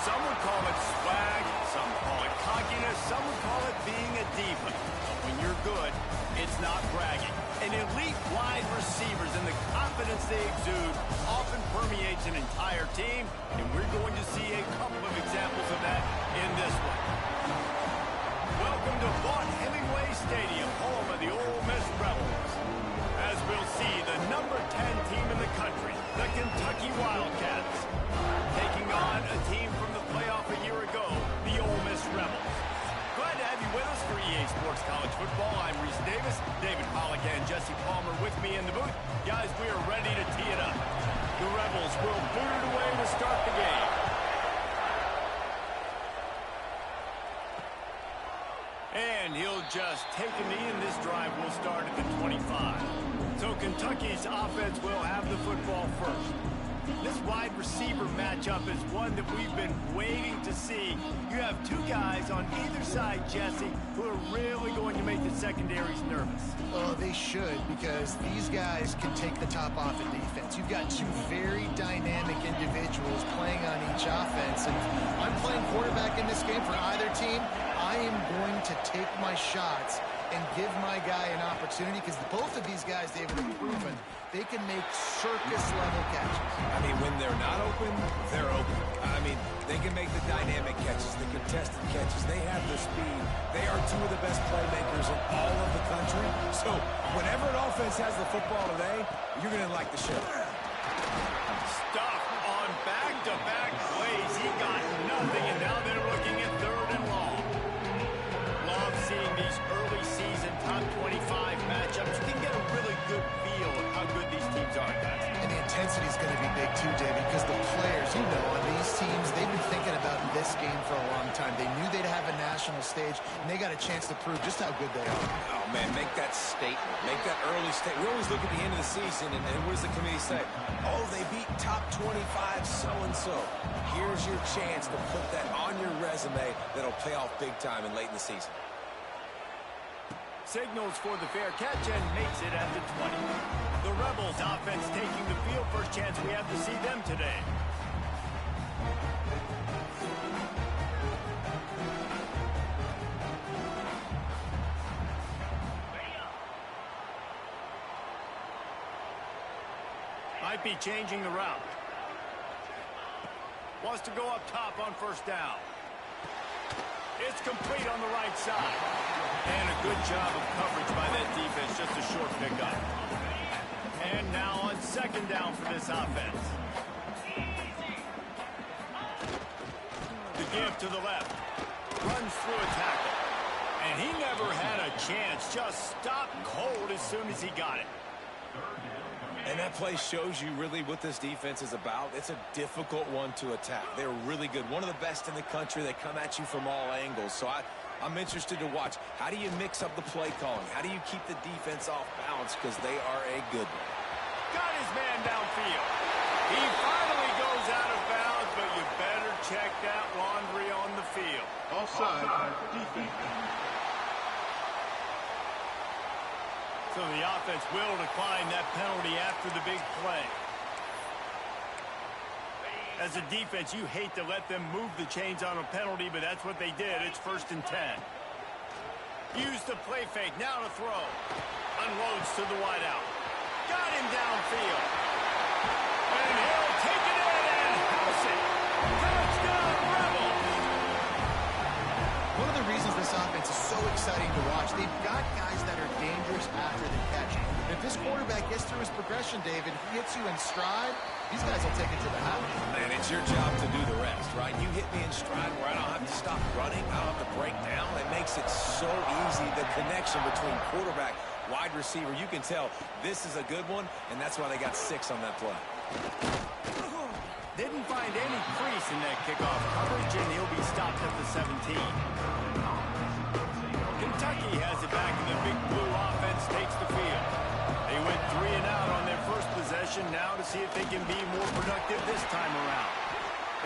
Some would call it swag, some call it cockiness, some would call it being a diva. But when you're good, it's not bragging. An elite wide receivers and the confidence they exude often permeates an entire team, and we're going to see a couple of examples of that in this one. Welcome to Vaught Hemingway Stadium, home of the Ole Miss Rebels. As we'll see, the number 10 team in the country, the Kentucky Wildcats, taking on a team from the playoff a year ago, the Ole Miss Rebels. Glad to have you with us for EA Sports College Football. I'm Reese Davis, David Pollack and Jesse Palmer with me in the booth. Guys, we are ready to tee it up. The Rebels will boot it away to start the game. And he'll just take a knee, and this drive will start at the 25. So Kentucky's offense will have the football first. This wide receiver matchup is one that we've been waiting to see. You have two guys on either side, Jesse, who are really going to make the secondaries nervous. Oh, they should, because these guys can take the top off in defense. You've got two very dynamic individuals playing on each offense, and if I'm playing quarterback in this game for either team, I am going to take my shots and give my guy an opportunity, because both of these guys, David, have proven they can make circus-level catches. I mean, when they're not open, they're open. I mean, they can make the dynamic catches, the contested catches. They have the speed. They are two of the best playmakers in all of the country. So whenever an offense has the football today, you're going to like the show. Stuff on back-to-back plays. He got nothing, and now they're looking at third and long. Love seeing these early season top 25 matchups. You can get a really good feel of how good these teams are, guys. And the intensity is going to be big too, David, because the players, you know, on these teams, they've been thinking about this game for a long time. They knew they'd have a national stage, and they got a chance to prove just how good they are. Oh, man, make that statement. Make that early statement. We always look at the end of the season, and what does the committee say? Oh, they beat top 25 so-and-so. Here's your chance to put that on your resume that'll pay off big time and late in the season. Signals for the fair catch and makes it at the 20. The Rebels offense taking the field. First chance we have to see them today. Might be changing the route. Wants to go up top on first down. It's complete on the right side. And a good job of coverage by that defense, just a short pickup. And now on second down for this offense. The give to the left. Runs through a tackle. And he never had a chance. Just stopped cold as soon as he got it. And that play shows you really what this defense is about. It's a difficult one to attack. They're really good. One of the best in the country. They come at you from all angles. So I'm interested to watch. How do you mix up the play calling? How do you keep the defense off balance? Because they are a good one. Got his man downfield. He finally goes out of bounds, but you better check that laundry on the field. Offside, defense. So the offense will decline that penalty after the big play. As a defense, you hate to let them move the chains on a penalty, but that's what they did. It's 1st and 10. Use the play fake. Now to throw. Unloads to the wideout. Got him downfield. And he'll take it in and house it. Touchdown, Rebels! One of the reasons this offense is so exciting to watch, they've got guys that are dangerous after the catch. If this quarterback gets through his progression, David, he hits you in stride, these guys will take it to the house. Man, it's your job to do the rest, right? You hit me in stride where I don't have to stop running. I don't have to break down. It makes it so easy, the connection between quarterback, wide receiver. You can tell this is a good one, and that's why they got 6 on that play. Didn't find any crease in that kickoff coverage, and he'll be stopped at the 17. Kentucky has it back, and the Big Blue offense takes the field. They went 3 and out on their first possession, now to see if they can be more productive this time around.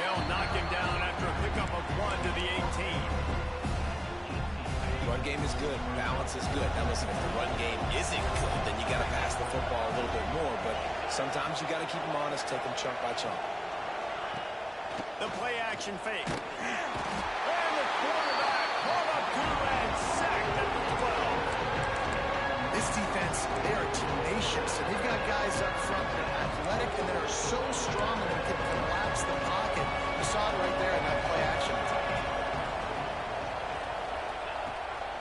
They'll knock him down after a pickup of 1 to the 18. Run game is good. Balance is good. Now listen, if the run game isn't good, then you got to pass the football a little bit more. But sometimes you got to keep them honest, take them chunk by chunk. The play action fake. And the quarterback pulled up 2 and sacked at the 12. This defense, they are tenacious, and they've got guys up front that are athletic and that are so strong and that can collapse the pocket. You saw it right there in that play action.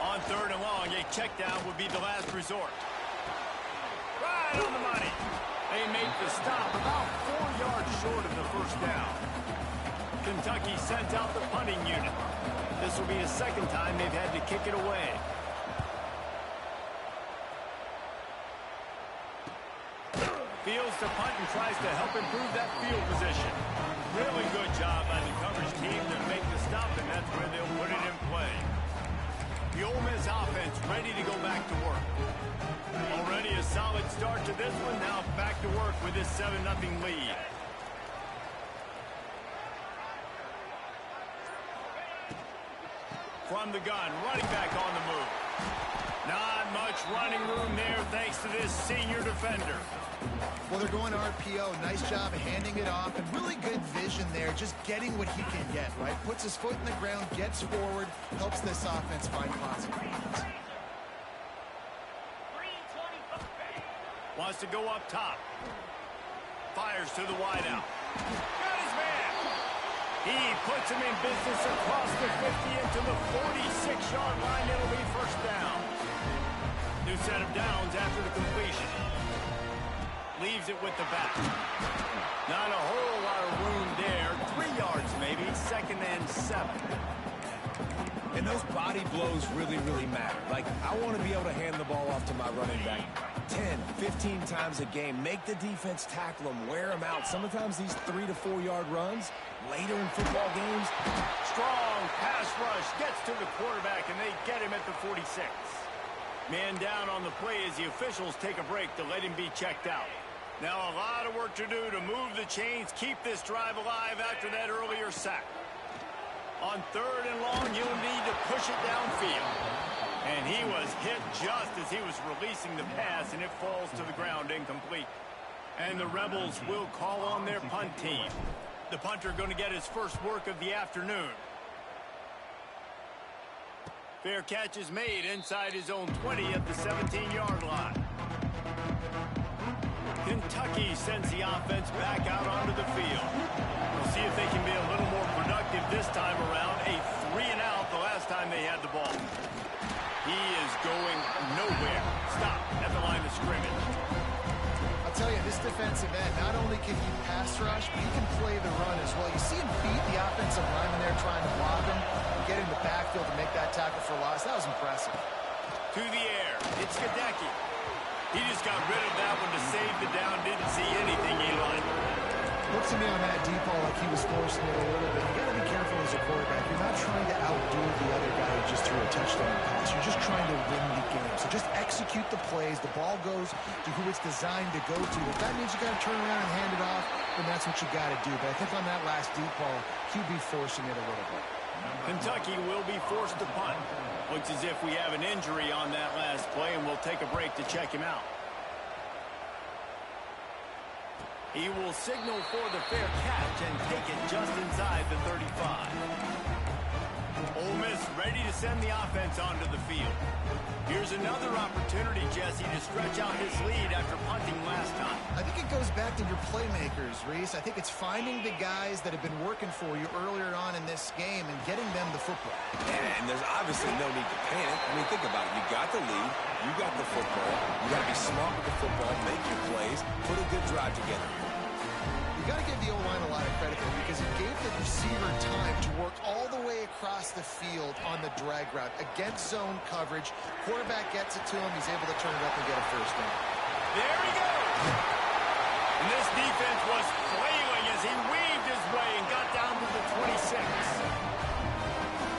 On 3rd and long, a check down would be the last resort. Right on the money. They make the stop about 4 yards short of the first down. Kentucky sent out the punting unit. This will be the 2nd time they've had to kick it away. Fields to punt and tries to help improve that field position. Really good job by the coverage team to make the stop, and that's where they'll put it in play. The Ole Miss offense ready to go back to work. Already a solid start to this one. Now back to work with this 7-0 lead. From the gun, running back on the move. Not much running room there thanks to this senior defender. Well, they're going RPO. Nice job handing it off, and really good vision there, just getting what he can get, right? Puts his foot in the ground, gets forward, helps this offense find positive points. Wants to go up top. Fires to the wideout. Got his man. He puts him in business across the 50 into the 46-yard line. It'll be 1st down. New set of downs after the completion. Leaves it with the back. Not a whole lot of room there. 3 yards maybe. 2nd and 7. And those body blows really, really matter. Like, I want to be able to hand the ball off to my running back 10, 15 times a game. Make the defense tackle them, wear them out. Sometimes these 3 to 4 yard runs later in football games. Strong pass rush gets to the quarterback, and they get him at the 46. Man down on the play as the officials take a break to let him be checked out. Now a lot of work to do to move the chains, keep this drive alive after that earlier sack. On 3rd and long, you'll need to push it downfield. And he was hit just as he was releasing the pass, and it falls to the ground incomplete. And the Rebels will call on their punt team. The punter going to get his first work of the afternoon. Fair catch is made inside his own 20 at the 17-yard line. Kentucky sends the offense back out onto the field. We'll see if they can be a little more productive this time around. A 3 and out the last time they had the ball. He is going nowhere. Stop at the line of scrimmage. I tell you, this defensive end, not only can he pass rush, but he can play the run as well. You see him beat the offensive lineman there trying to block him and get in the backfield to make that tackle for loss. That was impressive. To the air, it's Gadecki. He just got rid of that one to save the down. Didn't see anything he liked. Looks to me on that deep ball like he was forcing it a little bit. You got to be careful as a quarterback. You're not trying to outdo the other guy who just threw a touchdown pass. You're just trying to win the game. So just execute the plays. The ball goes to who it's designed to go to. If that means you got to turn around and hand it off, then that's what you got to do. But I think on that last deep ball, QB forcing it a little bit. Kentucky will be forced to punt. Looks as if we have an injury on that last play, and we'll take a break to check him out. He will signal for the fair catch and take it just inside the 35. Ole Miss ready to send the offense onto the field. Here's another opportunity, Jesse, to stretch out his lead after punting last time. I think it goes back to your playmakers, Reese. I think it's finding the guys that have been working for you earlier on in this game and getting them the football. And there's obviously no need to panic. I mean, think about it. You got the lead. You got the football. You got to be smart with the football, make your plays, put a good drive together here. You got to give the O-line a lot of credit there because it gave the receiver time to work all the way across the field on the drag route against zone coverage. Quarterback gets it to him. He's able to turn it up and get a first down. There he goes. And this defense was flailing as he weaved his way and got down to the 26.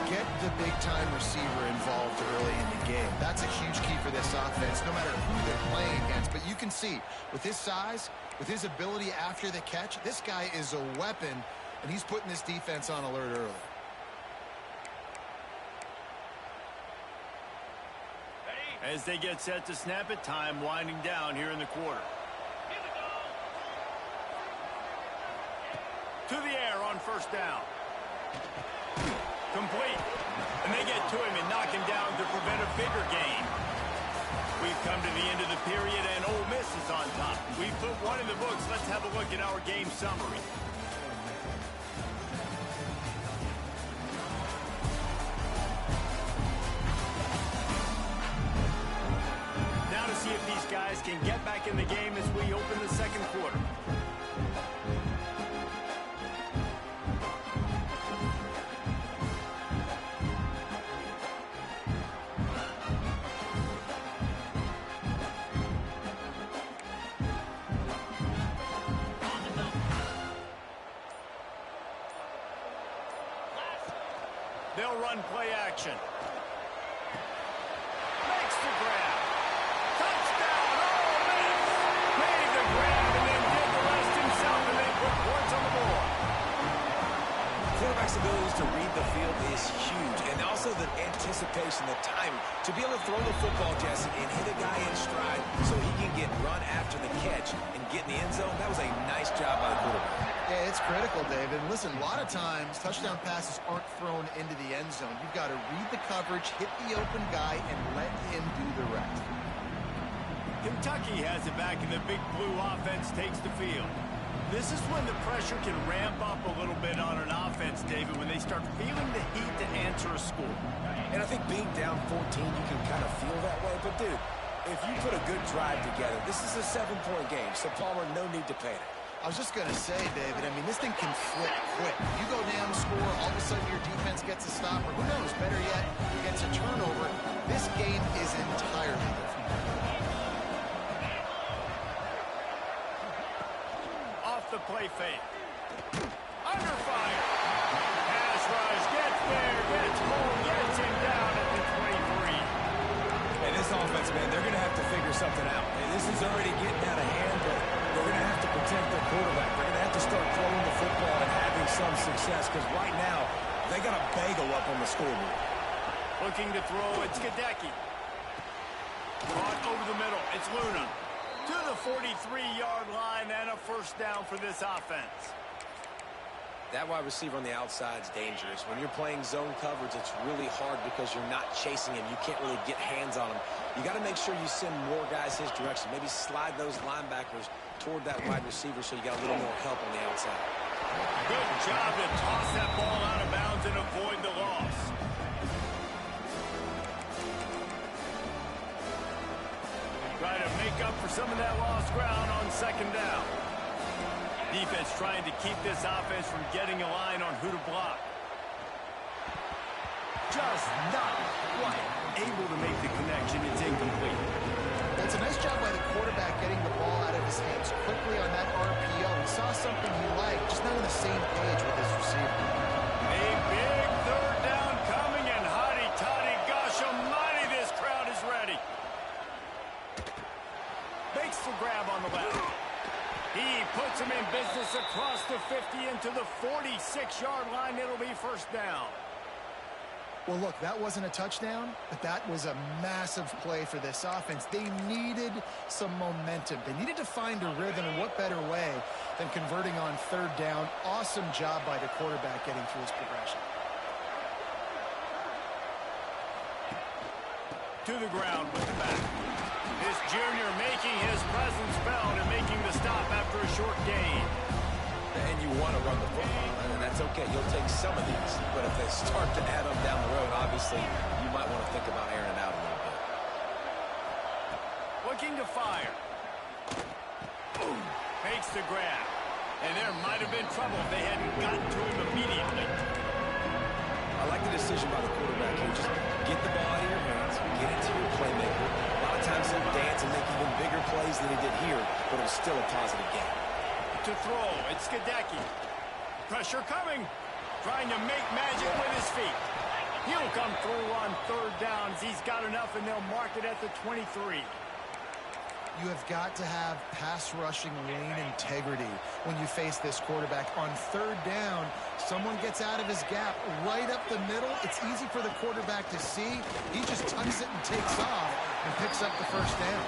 Get the big-time receiver involved early in the game. That's a huge key for this offense, no matter who they're playing against. But you can see, with his size, with his ability after the catch, this guy is a weapon, and he's putting this defense on alert early. As they get set to snap it, time winding down here in the quarter. To the air on first down. Complete. And they get to him and knock him down to prevent a bigger gain. We've come to the end of the period, and Ole Miss is on top. We've put one in the books. Let's have a look at our game summary. Now to see if these guys can get back in the game as we open the second quarter. They'll run play action. Makes the grab. Touchdown, Ole Miss! Made the grab and then did the rest himself and then put points on the board. Quarterback's ability to read the field is huge, and also the anticipation, the timing, to be able to throw the football, Jesse, and hit a guy in stride so he can get run after the catch and get in the end zone. That was a nice job by the quarterback. Yeah, it's critical, David. Listen, a lot of times, touchdown passes aren't thrown into the end zone. You've got to read the coverage, hit the open guy, and let him do the rest. Kentucky has it back, and the big blue offense takes the field. This is when the pressure can ramp up a little bit on an offense, David, when they start feeling the heat to answer a score. And I think being down 14, you can kind of feel that way. But, dude, if you put a good drive together, this is a 7-point game, so Palmer, no need to panic. I was just going to say, David, I mean, this thing can flip quick. You go down, score, all of a sudden your defense gets a stop, or who knows, better yet, gets a turnover. This game is entirely different. Off the play fake. Under fire. Pass rush, gets there, gets home, gets him down at the 23. And this offense, man, they're going to have to figure something out. And this is already getting out of hand, but they're going to have to protect their quarterback. They're going to have to start throwing the football and having some success, because right now, they got a bagel up on the scoreboard. Looking to throw, it's Gadecki. Caught over the middle, it's Luna. To the 43-yard line and a first down for this offense. That wide receiver on the outside is dangerous. When you're playing zone coverage, it's really hard because you're not chasing him. You can't really get hands on him. You got to make sure you send more guys his direction. Maybe slide those linebackers toward that wide receiver so you got a little more help on the outside. Good job to toss that ball out of bounds and avoid the loss. Try to make up for some of that lost ground on second down. Defense trying to keep this offense from getting a line on who to block. Just not quite able to make the connection. It's incomplete. It's a nice job by the quarterback getting the ball out of his hands quickly on that RPO. He saw something he liked, just not on the same page with his receiver. A big third down coming, and hotty-toddy, gosh almighty, this crowd is ready. Makes the grab on the left. He puts him in business across the 50 into the 46-yard line. It'll be first down. Well, look, that wasn't a touchdown, but that was a massive play for this offense. They needed some momentum. They needed to find a rhythm, and what better way than converting on third down. Awesome job by the quarterback getting through his progression. To the ground with the back. This junior making his presence felt and making the stop after a short gain. And you want to run the football, and that's okay. You'll take some of these, but if they start to add up down the road, obviously, you might want to think about airing it out a little bit. Looking to fire. Boom. Makes the grab. And there might have been trouble if they hadn't gotten to him immediately. I like the decision by the quarterback here. Just get the ball out of your hands, get it to your playmaker. A lot of times he'll dance and make even bigger plays than he did here, but it was still a positive game. To throw, it's Skidecki. Pressure coming. Trying to make magic with his feet. He'll come through on third downs. He's got enough, and they'll mark it at the 23. You have got to have pass rushing lane integrity when you face this quarterback. On third down, someone gets out of his gap right up the middle. It's easy for the quarterback to see. He just tucks it and takes off and picks up the first down.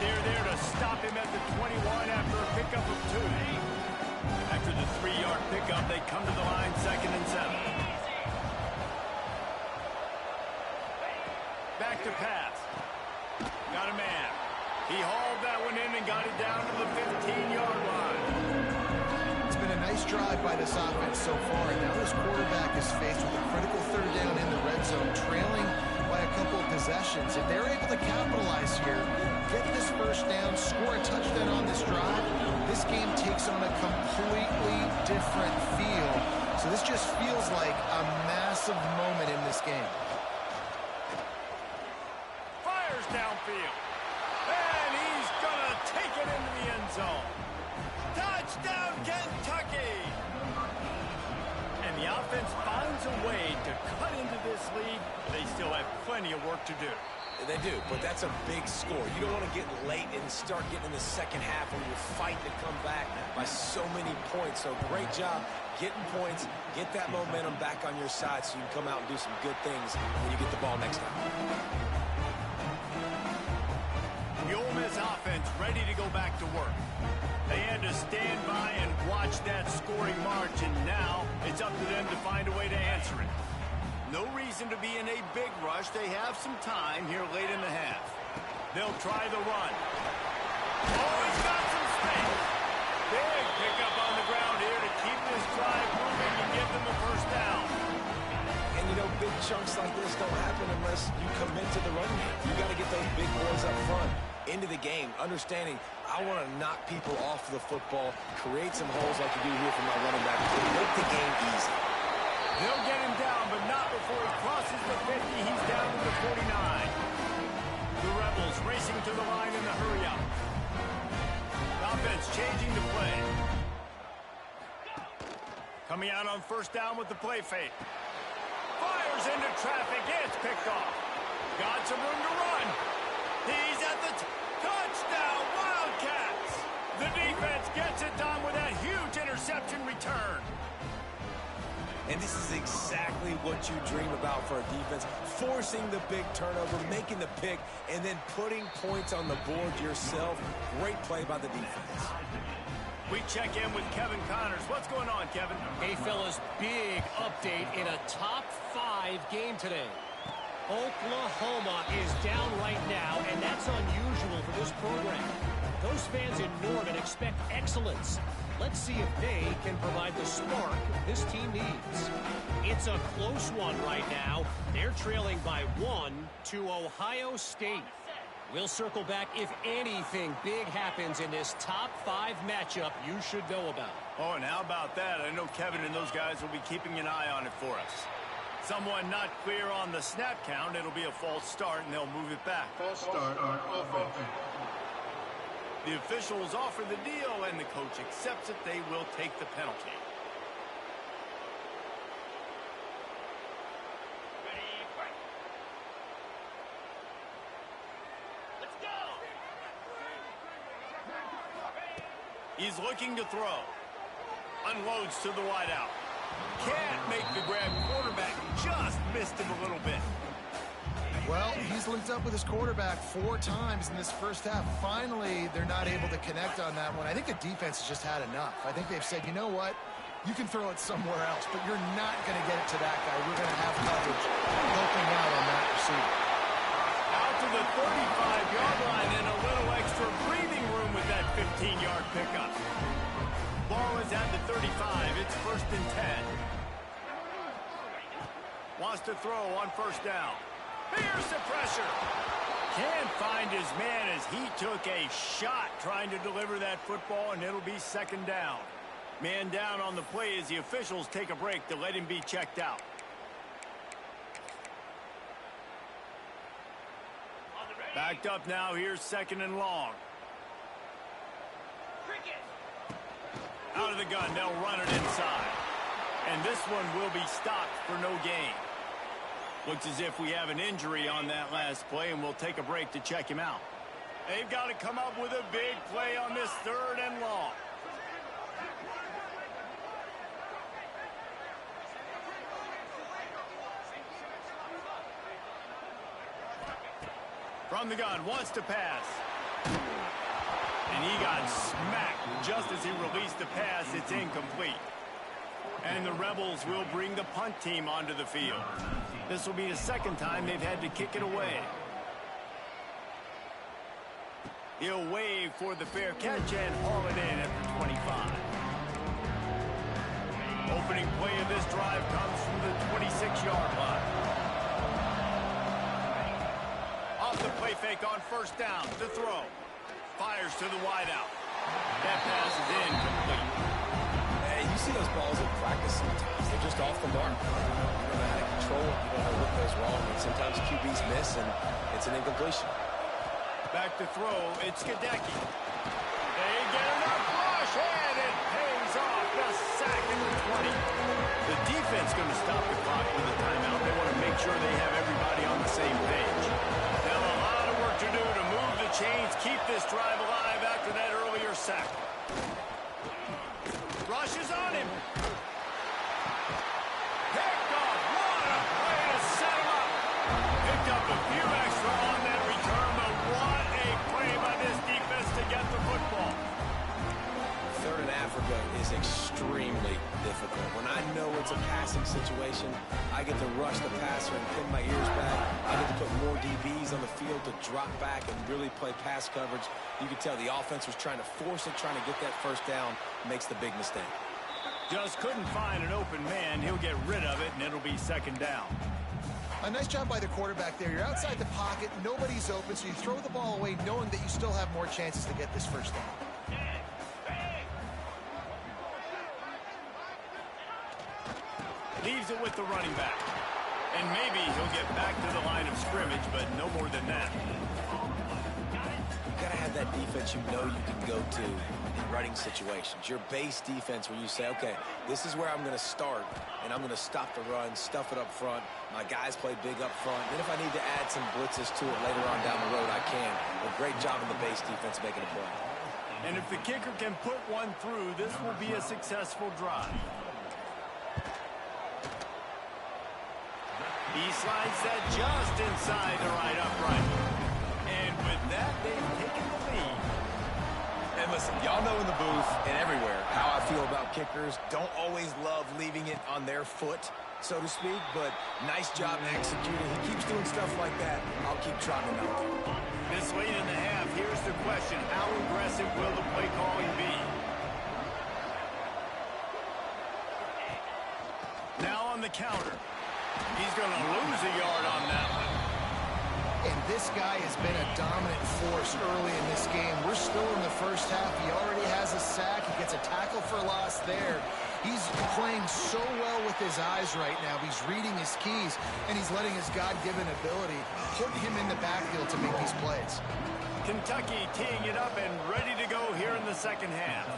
They're there to stop him at the 21 after a pickup of 2. After the 3-yard pickup, they come to the line, 2nd and 7. Back to pass. Got a man. He hauled that one in and got it down to the 15-yard line. It's been a nice drive by this offense so far, and now this quarterback is faced with a critical third down in the red zone, trailing by a couple of possessions. If they're able to capitalize here, get this first down, score a touchdown on this drive, this game takes on a completely different feel. So this just feels like a massive moment in this game. Fires downfield. And he's going to take it into the end zone. Touchdown, Kentucky! And the offense finds a way to cut into this lead. They still have plenty of work to do. They do, but that's a big score. You don't want to get late and start getting in the second half when you're fighting to come back by so many points. So great job getting points, get that momentum back on your side so you can come out and do some good things when you get the ball next time. The Ole Miss offense ready to go back to work. They had to stand by and watch that scoring march, and now it's up to them to find a way to answer it. No reason to be in a big rush. They have some time here late in the half. They'll try the run. Oh, he's got some space. Big pickup on the ground here to keep this drive moving and give them a first down. And, you know, big chunks like this don't happen unless you commit to the run game. You got to get those big boys up front into the game, understanding I want to knock people off the football, create some holes like you do here from my running back, and make the game easy. They'll get him down, but not before he crosses the 50. He's down to the 49. The Rebels racing to the line in the hurry-up. Offense changing the play. Coming out on first down with the play fake. Fires into traffic. It's picked off. Got some room to run. He's at the touchdown, Wildcats. The defense gets it done with that huge interception return. And this is exactly what you dream about for a defense. Forcing the big turnover, making the pick, and then putting points on the board yourself. Great play by the defense. We check in with Kevin Connors. What's going on, Kevin? Hey, fellas, big update in a top 5 game today. Oklahoma is down right now, and that's unusual for this program. Those fans in Norman expect excellence. Let's see if they can provide the spark this team needs. It's a close one right now. They're trailing by 1 to Ohio State. We'll circle back if anything big happens in this top 5 matchup you should know about. Oh, and how about that? I know Kevin and those guys will be keeping an eye on it for us. Someone not clear on the snap count, it'll be a false start, and they'll move it back. False start on offense. The officials offer the deal, and the coach accepts it. They will take the penalty. He's looking to throw. Unloads to the wideout. Can't make the grab. Quarterback just missed him a little bit. Well, he's linked up with his quarterback 4 times in this first half. Finally, they're not able to connect on that one. I think the defense has just had enough. I think they've said, you know what? You can throw it somewhere else, but you're not going to get it to that guy. We're going to have coverage helping out on that receiver. Out to the 35-yard line and a little extra breathing room with that 15-yard pickup. Ball is at the 35. It's 1st and 10. Wants to throw on 1st down. Here's the pressure. Can't find his man as he took a shot trying to deliver that football, and it'll be 2nd down. Man down on the play as the officials take a break to let him be checked out. Backed up now. Here's 2nd and long. Out of the gun. They'll run it inside. And this one will be stopped for no gain. Looks as if we have an injury on that last play, and we'll take a break to check him out. They've got to come up with a big play on this 3rd and long. From the gun, wants to pass. And he got smacked just as he released the pass. It's incomplete. And the Rebels will bring the punt team onto the field. This will be the 2nd time they've had to kick it away. He'll wave for the fair catch and haul it in at the 25. Opening play of this drive comes from the 26-yard line. Off the play fake on 1st down. The throw. Fires to the wideout. That pass is incomplete. Hey, you see those balls in practice sometimes. They're just off the mark. You don't know how to control it. You don't know what goes wrong. And sometimes QBs miss, and it's an incompletion. Back to throw. It's Gadecki. They get enough rush, and it pays off. The sack in the 20. The defense going to stop the clock with a timeout. They want to make sure they have everybody on the same page. Now a lot of work to do to move the chains, keep this drive alive after that earlier sack. Rush is on him. Picked off. What a play to set him up. Picked up a few extra on that return, but what a play by this defense to get the football. 3rd in Africa is extremely difficult. When I know it's a passing situation, I get to rush the passer and pin my ears back. I get to put more DBs on the field to drop back and really play pass coverage. You can tell the offense was trying to force it, trying to get that 1st down, makes the big mistake. Just couldn't find an open man. He'll get rid of it, and it'll be 2nd down. A nice job by the quarterback there. You're outside the pocket. Nobody's open, so you throw the ball away knowing that you still have more chances to get this 1st down. Leaves it with the running back. And maybe he'll get back to the line of scrimmage, but no more than that. You've got to have that defense you know you can go to in running situations. Your base defense where you say, okay, this is where I'm going to start, and I'm going to stop the run, stuff it up front. My guys play big up front. Then if I need to add some blitzes to it later on down the road, I can. A great job in the base defense making a play. And if the kicker can put one through, this will be a successful drive. He slides that just inside the right upright. And with that, they've taken the lead. And listen, y'all know in the booth and everywhere how I feel about kickers. Don't always love leaving it on their foot, so to speak, but nice job executing. He keeps doing stuff like that. I'll keep trotting him out there. This late in the half, here's the question. How aggressive will the play calling be? Now on the counter. He's going to lose a yard on that one. And this guy has been a dominant force early in this game. We're still in the first half. He already has a sack. He gets a tackle for loss there. He's playing so well with his eyes right now. He's reading his keys, and he's letting his God-given ability put him in the backfield to make these plays. Kentucky teeing it up and ready to go here in the second half.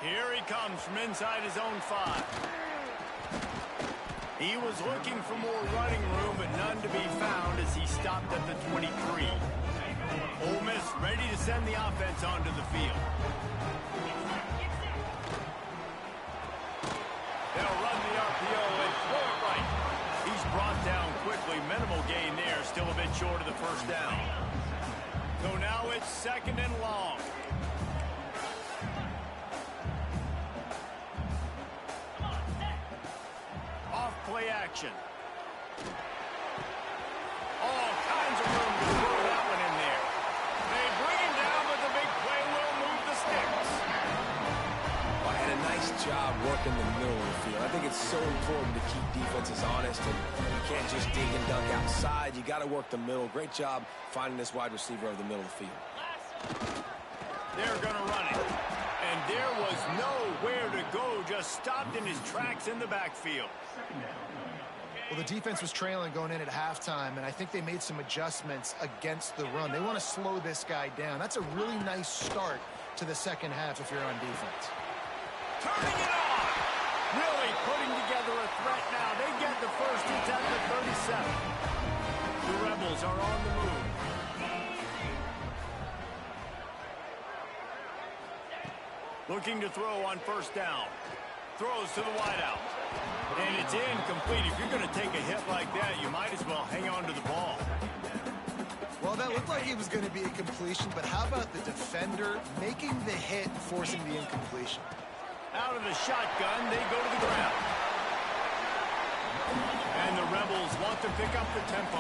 Here he comes from inside his own 5. He was looking for more running room, but none to be found as he stopped at the 23. Ole Miss ready to send the offense onto the field. They'll run the RPO and throw it right. He's brought down quickly. Minimal gain there. Still a bit short of the first down. So now it's 2nd and long. Play action. All kinds of room to throw that one in there. They bring him down, but the big play will move the sticks. Well, and a nice job working the middle of the field. I think it's so important to keep defenses honest, and you can't just dig and dunk outside. You got to work the middle. Great job finding this wide receiver over the middle of the field. They're going to run it. And there was nowhere to go, just stopped in his tracks in the backfield. Well, the defense was trailing going in at halftime, and I think they made some adjustments against the run. They want to slow this guy down. That's a really nice start to the second half if you're on defense. Turning it on! Really putting together a threat now. They get the first. It's at the 37. The Rebels are on the move. Looking to throw on first down. Throws to the wideout. And it's incomplete. If you're going to take a hit like that, you might as well hang on to the ball. Well, that looked like it was going to be a completion, but how about the defender making the hit, forcing the incompletion? Out of the shotgun, they go to the ground. And the Rebels want to pick up the tempo.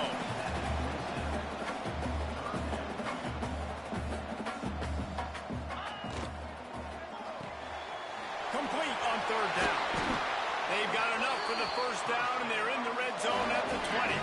Complete on third down. They've got enough for the first down, and they're in the red zone at the 20.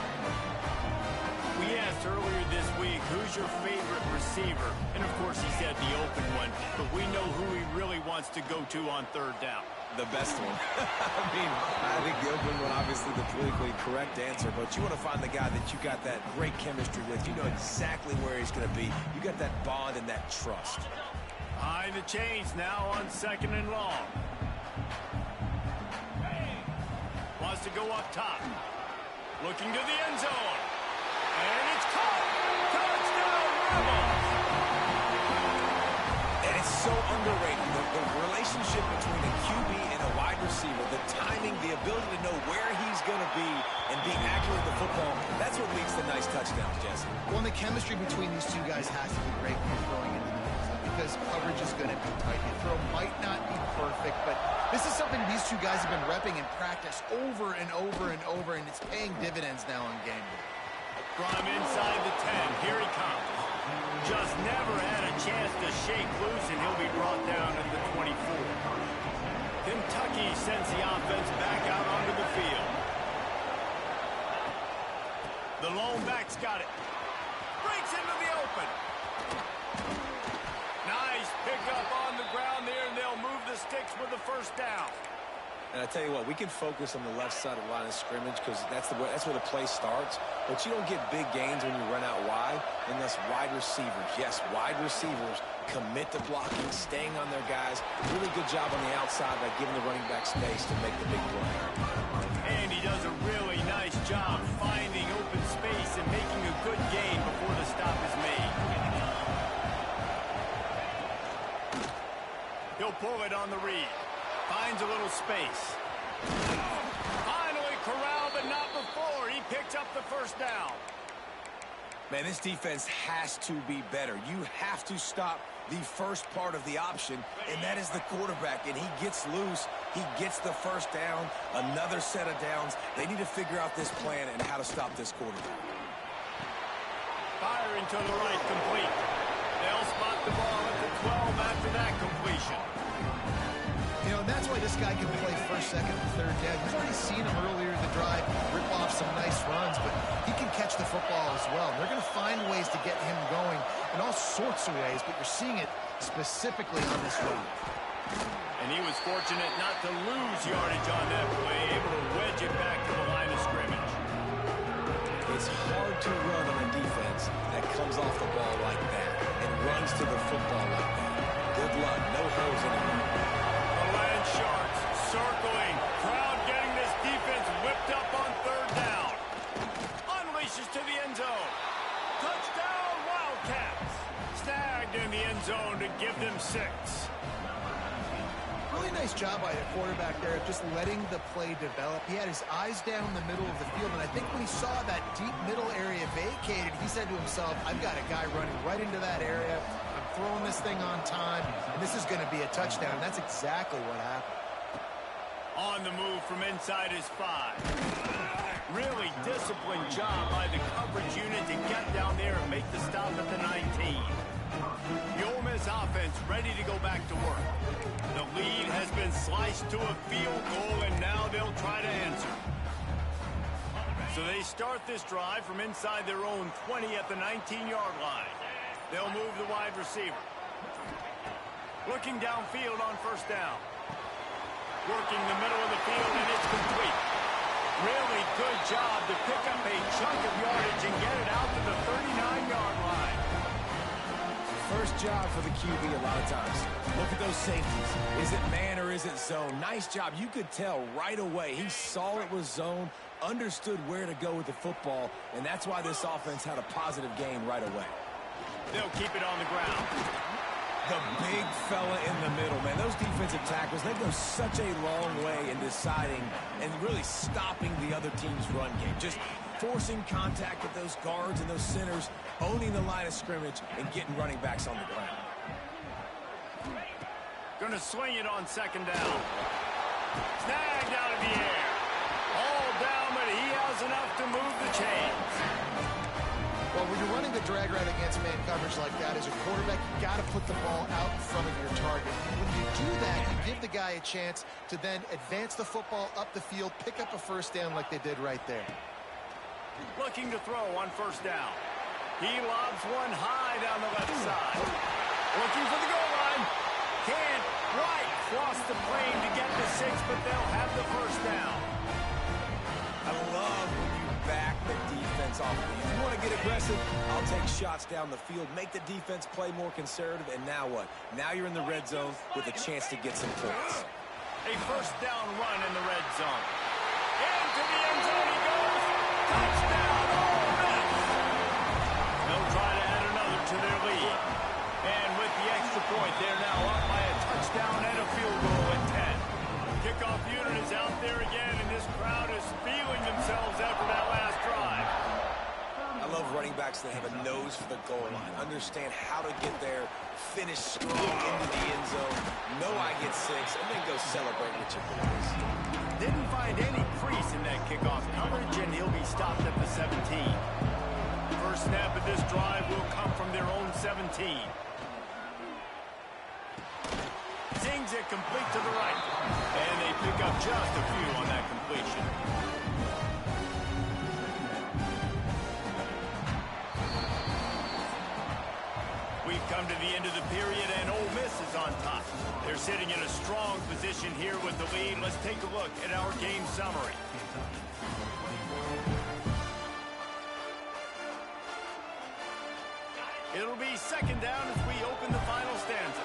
We asked earlier this week, who's your favorite receiver? And, of course, he said the open one, but we know who he really wants to go to on third down. The best one. I think the open one, obviously the politically correct answer, but you want to find the guy that you got that great chemistry with. You know exactly where he's going to be. You got that bond and that trust. High the chains now on 2nd and long. Wants to go up top. Looking to the end zone. And it's caught. Touchdown, Rebels. And it's so underrated. The relationship between a QB and a wide receiver, the timing, the ability to know where he's going to be and be accurate with the football, that's what leads to nice touchdowns, Jesse. Well, and the chemistry between these two guys has to be great when you're throwing into the end zone because coverage is going to be tight. Your throw might not be perfect, but this is something these two guys have been repping in practice over and over and over, and it's paying dividends now on game day. From inside the 10, here he comes. Just never had a chance to shake loose, and he'll be brought down at the 24. Kentucky sends the offense back out onto the field. The lone back's got it. Breaks into the open. Nice pickup on the ground there, and they'll move the sticks with the first down. And I tell you what, we can focus on the left side of the line of scrimmage because that's where the play starts. But you don't get big gains when you run out wide unless wide receivers, yes, wide receivers commit to blocking, staying on their guys. Really good job on the outside by giving the running back space to make the big play. And he does a really nice job finding open space and making a good gain before the stop is made. He'll pull it on the read. Finds a little space. Finally corralled, but not before. He picks up the first down. Man, this defense has to be better. You have to stop the first part of the option, and that is the quarterback. And he gets loose. He gets the first down, another set of downs. They need to figure out this plan and how to stop this quarterback. Firing to the right, complete. They'll spot the ball at the 12 after that completion. You know, that's why this guy can play first second and third down. You've already seen him earlier in the drive rip off some nice runs, but he can catch the football as well. They're going to find ways to get him going in all sorts of ways, but you're seeing it specifically on this run. And he was fortunate not to lose yardage on that play, able to wedge it back to the line of scrimmage. It's hard to run on a defense that comes off the ball like that and runs to the football like that. Good luck. No holes anymore. The Land Sharks circling. Crowd getting this defense whipped up on third down. Unleashes to the end zone. Touchdown, Wildcats. Snagged in the end zone to give them 6. Really nice job by the quarterback there of just letting the play develop. He had his eyes down the middle of the field, and I think when he saw that deep middle area vacated, he said to himself, I've got a guy running right into that area. I'm throwing this thing on time, and this is going to be a touchdown. And that's exactly what happened. On the move from inside his 5. Really disciplined job by the coverage unit to get down there and make the stop at the 19. The Ole Miss offense ready to go back to work. The lead has been sliced to a field goal, and now they'll try to answer. So they start this drive from inside their own 20 at the 19-yard line. They'll move the wide receiver. Looking downfield on first down. Working the middle of the field, and it's complete. Really good job to pick up a chunk of yardage and get it out to the 39-yard line. First job for the QB a lot of times. Look at those safeties. Is it man or is it zone? Nice job. You could tell right away. He saw it was zone, understood where to go with the football, and that's why this offense had a positive gain right away. They'll keep it on the ground. The big fella in the middle, man. Those defensive tackles, they go such a long way in deciding and really stopping the other team's run game. Just forcing contact with those guards and those centers, owning the line of scrimmage, and getting running backs on the ground. Gonna swing it on second down. Snagged out of the air. All down, but he has enough to move the chains. Well, when you're running the drag route against man coverage like that, as a quarterback, you got to put the ball out in front of your target. When you do that, you give the guy a chance to then advance the football up the field, pick up a first down like they did right there. Looking to throw on first down. He lobs one high down the left side. Looking for the goal line. Can't quite cross the plane to get the 6, but they'll have the first down. I love when you back the defense off. If you want to get aggressive, I'll take shots down the field, make the defense play more conservative, and now what? Now you're in the red zone with a chance to get some points. A first down run in the red zone. Into the end zone he goes. Touchdown, Ole Miss. They'll try to add another to their lead. And with the extra point, they're now up by a touchdown and a field goal at 10. Kickoff unit is out there again, and this crowd is feeling themselves after that last drive. I love running backs that have a nose for the goal line, understand how to get there, finish strong into the end zone, know I get 6, and then go celebrate with your boys. Didn't find any crease in that kickoff coverage, and he'll be stopped at the 17. First snap of this drive will come from their own 17. Zings it complete to the right. And they pick up just a few on that completion. We've come to the end of the period, and Ole Miss is on top. They're sitting in a strong position here with the lead. Let's take a look at our game summary. It'll be second down as we open the final stanza.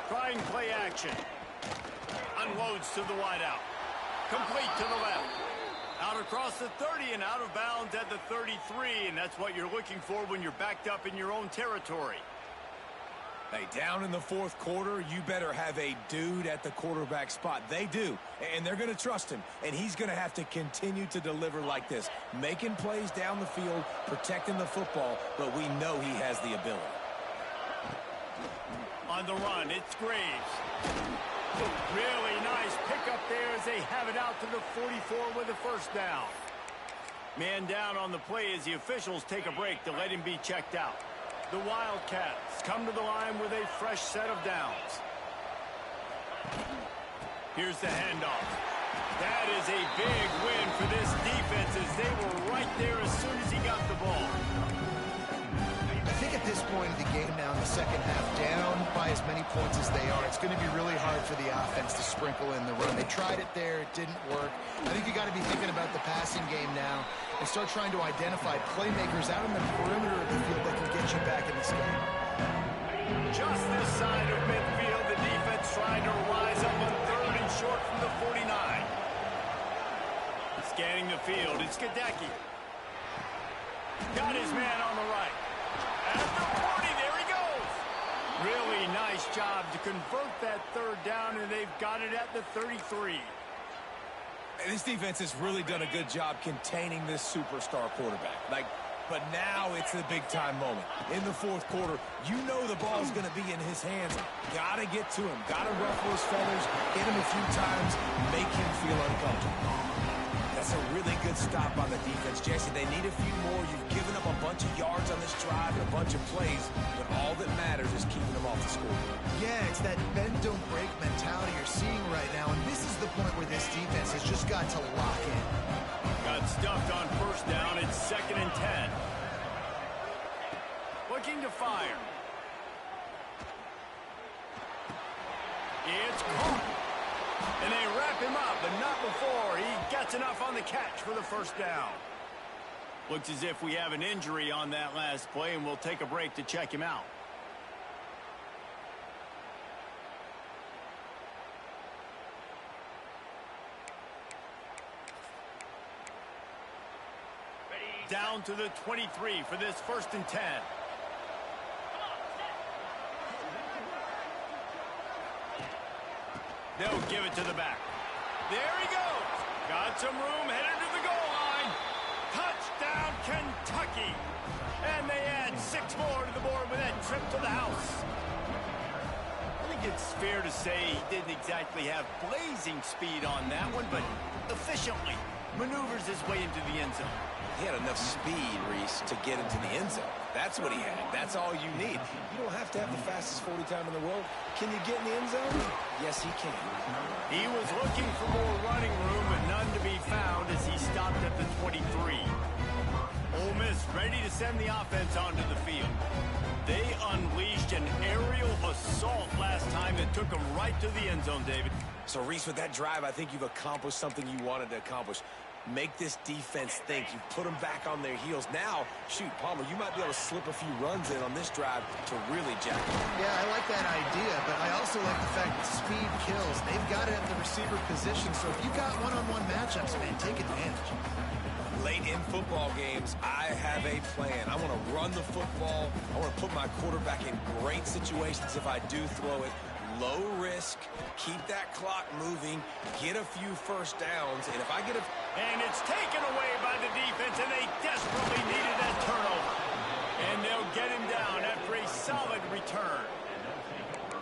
Trying play action. Unloads to the wideout. Complete to the left. Out across the 30 and out of bounds at the 33, and that's what you're looking for when you're backed up in your own territory. Hey, down in the fourth quarter, you better have a dude at the quarterback spot. They do, and they're going to trust him, and he's going to have to continue to deliver like this, making plays down the field, protecting the football, but we know he has the ability. On the run, it's Graves. Really nice pickup there as they have it out to the 44 with a first down. Man down on the play as the officials take a break to let him be checked out. The Wildcats come to the line with a fresh set of downs. Here's the handoff. That is a big win for this defense as they were right there as soon as he got the ball. I think at this point of the game now in the second half, down by as many points as they are, it's going to be really hard for the offense to sprinkle in the run. They tried it there. It didn't work. I think you got to be thinking about the passing game now and start trying to identify playmakers out on the perimeter of the field that can get you back in this game. Just this side of midfield, the defense trying to rise up on third and short from the 49. Scanning the field, it's Gadecki. Got his man on the right. After 40, there he goes. Really nice job to convert that third down, and they've got it at the 33. This defense has really done a good job containing this superstar quarterback. But now it's the big-time moment. In the fourth quarter, you know the ball's going to be in his hands. Got to get to him. Got to ruffle his feathers, hit him a few times, make him feel uncomfortable. That's a really good stop on the defense, Jesse. They need a few more. You've given up a bunch of yards on this drive and a bunch of plays, but all that matters is keeping them off the scoreboard. Yeah, it's that bend-don't-break mentality you're seeing right now, and this is the point where this defense has just got to lock in. Got stuffed on first down. It's 2nd and 10. Looking to fire. It's caught. And they wrap him up, but not before he gets enough on the catch for the first down. Looks as if we have an injury on that last play, and we'll take a break to check him out. Down to the 23 for this 1st and 10. They'll give it to the back. There he goes. Got some room, headed to the goal line. Touchdown, Kentucky. And they add 6 more to the board with that trip to the house. I think it's fair to say he didn't exactly have blazing speed on that one, but efficiently maneuvers his way into the end zone. He had enough speed, Reese, to get into the end zone. That's what he had. That's all you need. You don't have to have the fastest 40 time in the world. Can you get in the end zone? Yes, he can. He was looking for more running room, but none to be found as he stopped at the 23. Ole Miss ready to send the offense onto the field. They unleashed an aerial assault last time that took them right to the end zone, David. So, Reese, with that drive, I think you've accomplished something you wanted to accomplish. Make this defense think. You put them back on their heels. Now, shoot, Palmer, you might be able to slip a few runs in on this drive to really jack it. Yeah, I like that idea, but I also like the fact that speed kills. They've got it at the receiver position, so if you got one-on-one matchups, man, take advantage. Late in football games, I have a plan. I want to run the football. I want to put my quarterback in great situations if I do throw it. Low risk, keep that clock moving, get a few first downs, and if I get a... And it's taken away by the defense, and they desperately needed that turnover. And they'll get him down after a solid return.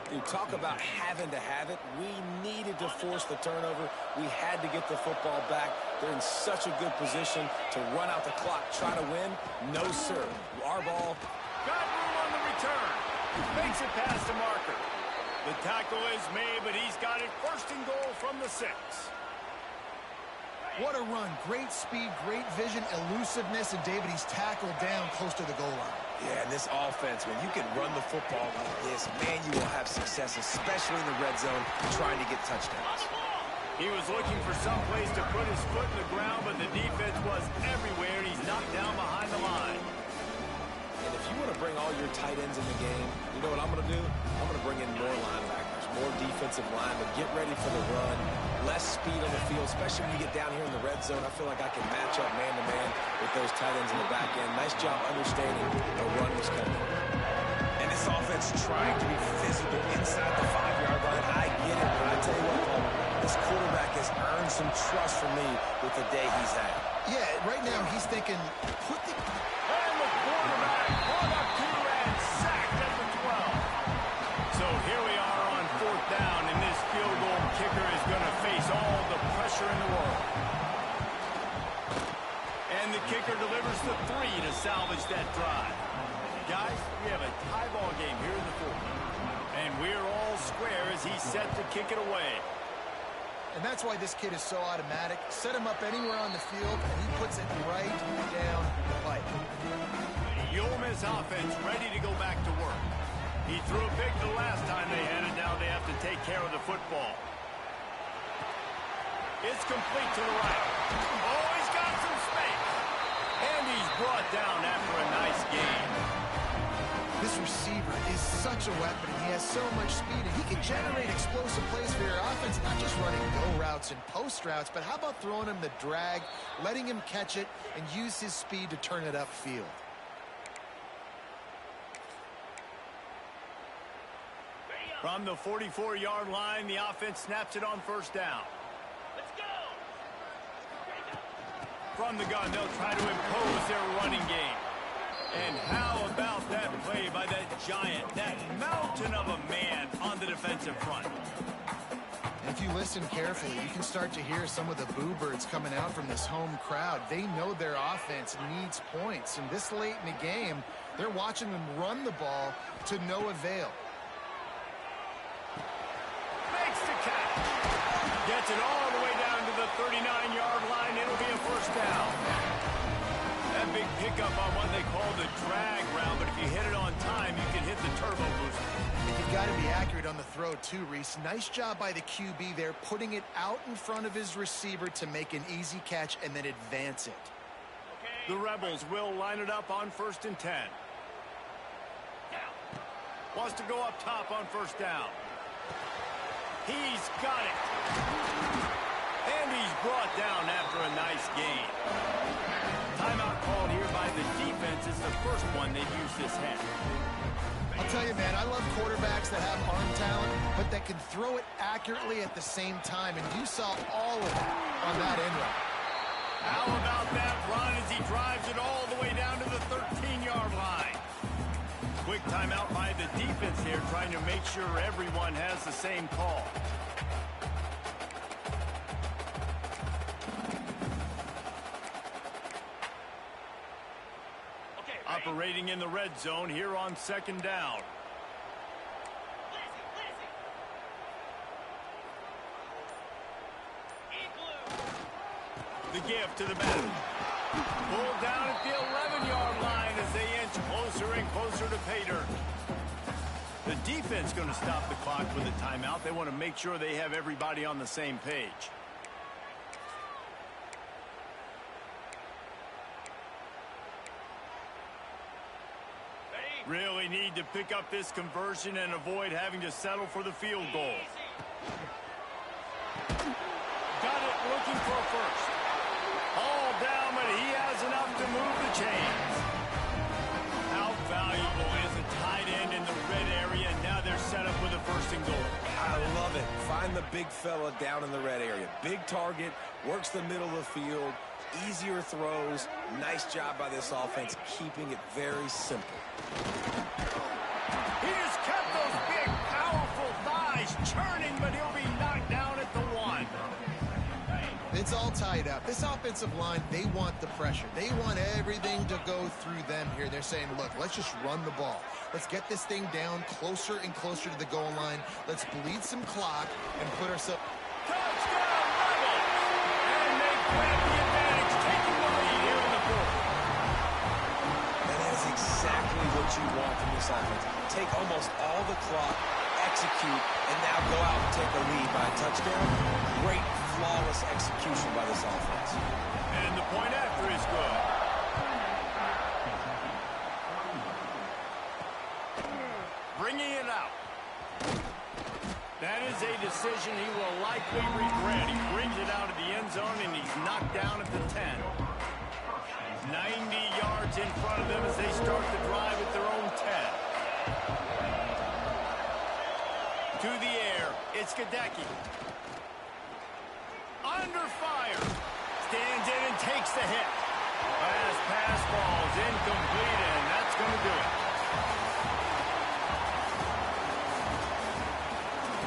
Dude, talk about having to have it. We needed to force the turnover. We had to get the football back. They're in such a good position to run out the clock, try to win. No, sir. Our ball. Got room on the return. Makes it past the marker. The tackle is made, but he's got it 1st and goal from the 6. What a run. Great speed, great vision, elusiveness, and David, he's tackled down close to the goal line. Yeah, and this offense, when you can run the football like this, man, you will have success, especially in the red zone, trying to get touchdowns. He was looking for some place to put his foot in the ground, but the defense was everywhere, and he's knocked down behind the line. And if you want to bring all your tight ends in the game, you know what I'm going to do? I'm going to bring in more linebackers, more defensive linemen, get ready for the run, less speed on the field, especially when you get down here in the red zone. I feel like I can match up man-to-man with those tight ends in the back end. Nice job understanding the run was coming. And this offense trying to be physical inside the 5-yard line. I get it, but I tell you what, Palmer, this quarterback has earned some trust from me with the day he's had. Yeah, right now he's thinking, put the... And the quarterback brought up 2 and sacked at the 12. So here we are on 4th down, and this field goal kicker is going to face all the pressure in the world. And the kicker delivers the 3 to salvage that drive. Guys, we have a tie ball game here in the 4th. And we're all square as he's set to kick it away. And that's why this kid is so automatic. Set him up anywhere on the field, and he puts it right down the pipe. The Ole Miss offense ready to go back to work. He threw a pick the last time they had it. Now they have to take care of the football. It's complete to the right. Oh, he's got some space. And he's brought down after a nice gain. This receiver is such a weapon. He has so much speed, and he can generate explosive plays for your offense, not just running go routes and post routes, but how about throwing him the drag, letting him catch it, and use his speed to turn it upfield. From the 44-yard line, the offense snaps it on first down. Let's go! From the gun, they'll try to impose their running game. And how about that play by that giant, that mountain of a man on the defensive front? And if you listen carefully, you can start to hear some of the boo birds coming out from this home crowd. They know their offense needs points. And this late in the game, they're watching them run the ball to no avail. Makes the catch. Gets it all the way down to the 39-yard line. It'll be a first down. That big pickup on what they call the drag route, but if you hit it on time, you can hit the turbo booster. You've got to be accurate on the throw, too, Reese. Nice job by the QB there, putting it out in front of his receiver to make an easy catch and then advance it. The Rebels will line it up on 1st and 10. Wants to go up top on first down. He's got it. And he's brought down after a nice gain. Timeout called here by the defense. It's the first one they've used this half. I'll tell you, man, I love quarterbacks that have arm talent, but that can throw it accurately at the same time, and you saw all of that on that end run. How about that run as he drives it all the way down to the 13-yard line? Quick timeout by the defense here, trying to make sure everyone has the same call. Operating in the red zone here on 2nd down. The give to the back. Pulled down at the 11-yard line as they inch closer and closer to pay dirt. The defense going to stop the clock with a timeout. They want to make sure they have everybody on the same page. Really need to pick up this conversion and avoid having to settle for the field goal. Got it looking for a first. All down, but he has enough to move the chains. How valuable is a tight end in the red area? Now they're set up with a 1st and goal. I love it. Find the big fella down in the red area. Big target, works the middle of the field, easier throws. Nice job by this offense, keeping it very simple. He just kept those big, powerful thighs churning, but he'll be knocked down at the 1. It's all tied up. This offensive line, they want the pressure. They want everything to go through them here. They're saying, look, let's just run the ball. Let's get this thing down closer and closer to the goal line. Let's bleed some clock and put ourselves... Touchdown, Rebels! And they grab the advantage, taking the lead here in the 4th. And that is exactly what you want from this offense. Take almost all the clock, execute, and now go out and take a lead by a touchdown. Great, flawless execution by this offense. And the point after is good. Bringing it out. That is a decision he will likely regret. He brings it out of the end zone, and he's knocked down at the 10. 90 yards in front of them as they start the drive at their own 10. To the air, it's Gadecki. Under fire. Stands in and takes the hit. Pass falls incomplete, and that's going to do it.